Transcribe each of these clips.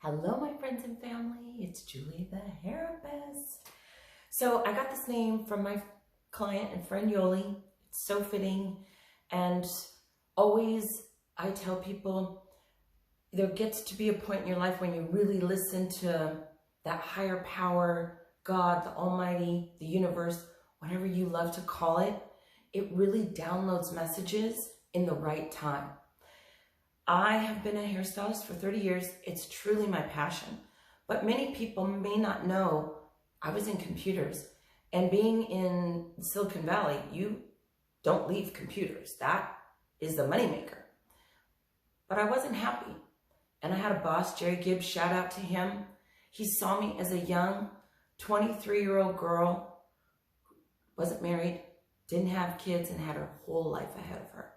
Hello, my friends and family. It's Julie the Hairapist. So I got this name from my client and friend Yoli. It's so fitting. And always I tell people there gets to be a point in your life when you really listen to that higher power, God, the Almighty, the universe, whatever you love to call it. It really downloads messages in the right time. I have been a hairstylist for 30 years. It's truly my passion. But many people may not know I was in computers. And being in Silicon Valley, you don't leave computers. That is the moneymaker. But I wasn't happy. And I had a boss, Jerry Gibbs, shout out to him. He saw me as a young 23-year-old girl, wasn't married, didn't have kids, and had her whole life ahead of her.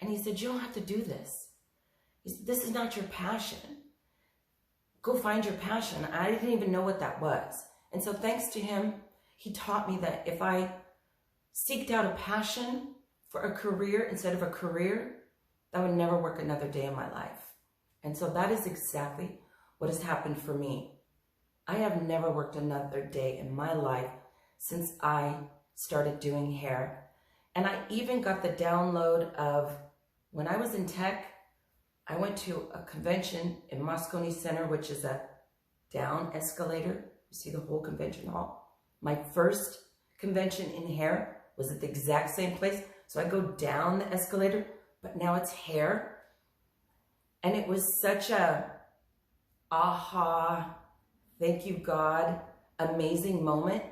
And he said, you don't have to do this. This is not your passion. Go find your passion. I didn't even know what that was. And so thanks to him, he taught me that if I seeked out a passion for a career instead of a career, that would never work another day in my life. And so that is exactly what has happened for me. I have never worked another day in my life since I started doing hair. And I even got the download of when I was in tech, I went to a convention in Moscone Center, which is a down escalator. You see the whole convention hall. My first convention in hair was at the exact same place. So I go down the escalator, but now it's hair. And it was such a aha, thank you God, amazing moment.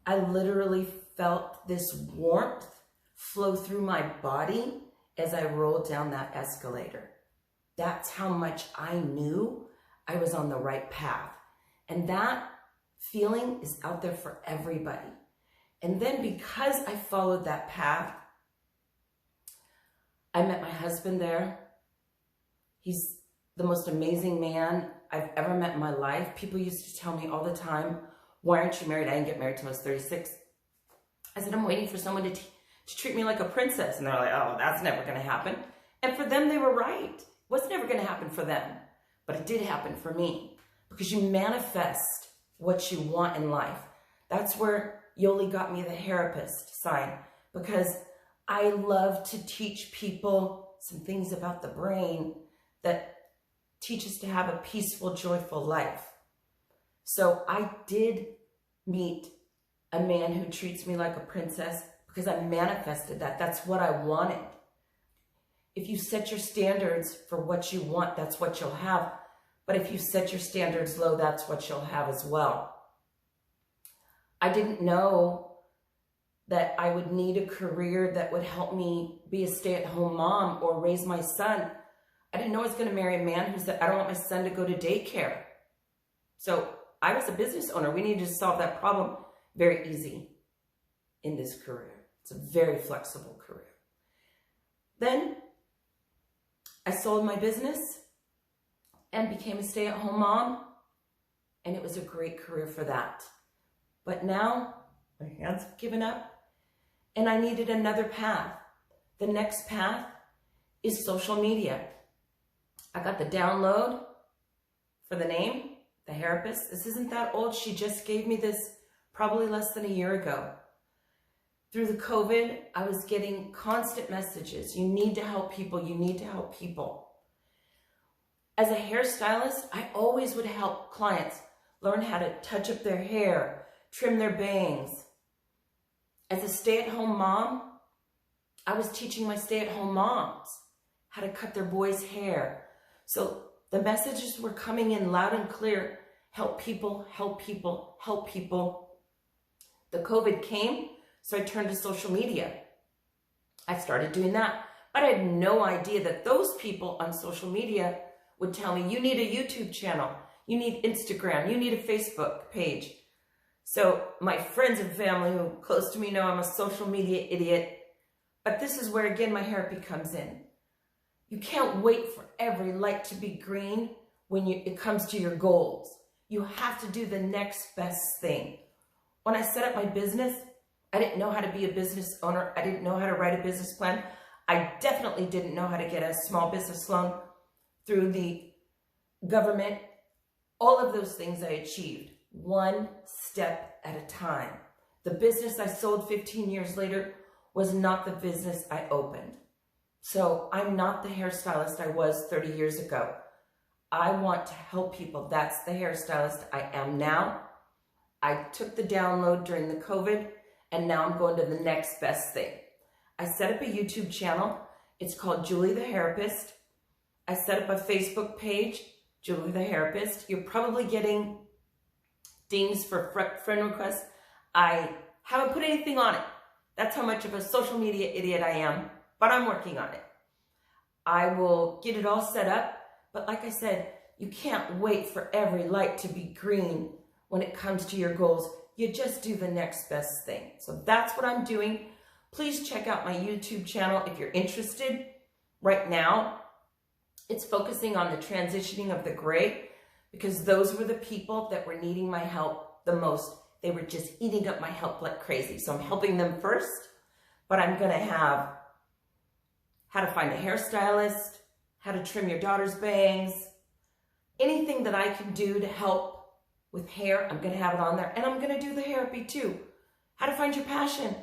I literally felt this warmth flow through my body as I rolled down that escalator. That's how much I knew I was on the right path. And that feeling is out there for everybody. And then because I followed that path, I met my husband there. He's the most amazing man I've ever met in my life. People used to tell me all the time, why aren't you married? I didn't get married till I was 36. I said, I'm waiting for someone to treat me like a princess. And they're like, oh, that's never going to happen. And for them, they were right. It was never going to happen for them, but it did happen for me because you manifest what you want in life. That's where Yoli got me the Hairapist sign, because I love to teach people some things about the brain that teach us to have a peaceful, joyful life. So I did meet a man who treats me like a princess because I manifested that. That's what I wanted. If you set your standards for what you want, that's what you'll have. But if you set your standards low, that's what you'll have as well. I didn't know that I would need a career that would help me be a stay-at-home mom or raise my son. I didn't know I was going to marry a man who said, I don't want my son to go to daycare. So I was a business owner. We needed to solve that problem very easy in this career. It's a very flexible career. Then I sold my business and became a stay-at-home mom, and it was a great career for that. But now my hands have given up, and I needed another path. The next path is social media. I got the download for the name, The Hairapist. This isn't that old. She just gave me this probably less than a year ago. Through the COVID, I was getting constant messages. You need to help people. You need to help people. As a hairstylist, I always would help clients learn how to touch up their hair, trim their bangs. As a stay-at-home mom, I was teaching my stay-at-home moms how to cut their boys' hair. So the messages were coming in loud and clear. Help people, help people, help people. The COVID came. So I turned to social media. I started doing that, but I had no idea that those people on social media would tell me, you need a YouTube channel, you need Instagram, you need a Facebook page. So my friends and family who are close to me know I'm a social media idiot, but this is where, again, my therapy comes in. You can't wait for every light to be green when it comes to your goals. You have to do the next best thing. When I set up my business, I didn't know how to be a business owner. I didn't know how to write a business plan. I definitely didn't know how to get a small business loan through the government All of those things I achieved one step at a time. The business I sold 15 years later was not the business I opened. So I'm not the hairstylist I was 30 years ago. I want to help people. That's the hairstylist I am now. I took the download during the COVID, and now I'm going to the next best thing. I set up a YouTube channel. It's called Julie the Hairapist. I set up a Facebook page, Julie the Hairapist. You're probably getting dings for friend requests. I haven't put anything on it. That's how much of a social media idiot I am, but I'm working on it. I will get it all set up, but like I said, you can't wait for every light to be green when it comes to your goals. You just do the next best thing. So that's what I'm doing. Please check out my YouTube channel if you're interested. Right now, it's focusing on the transitioning of the gray, because those were the people that were needing my help the most. They were just eating up my help like crazy. So I'm helping them first, but I'm going to have how to find a hairstylist, how to trim your daughter's bangs, anything that I can do to help with hair, I'm going to have it on there. And I'm going to do the therapy too. How to find your passion.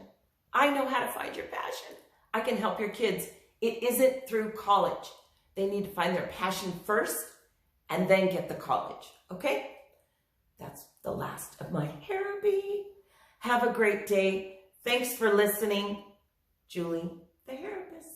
I know how to find your passion. I can help your kids. It isn't through college. They need to find their passion first and then get the college. Okay? That's the last of my therapy. Have a great day. Thanks for listening. Julie the Hairapist.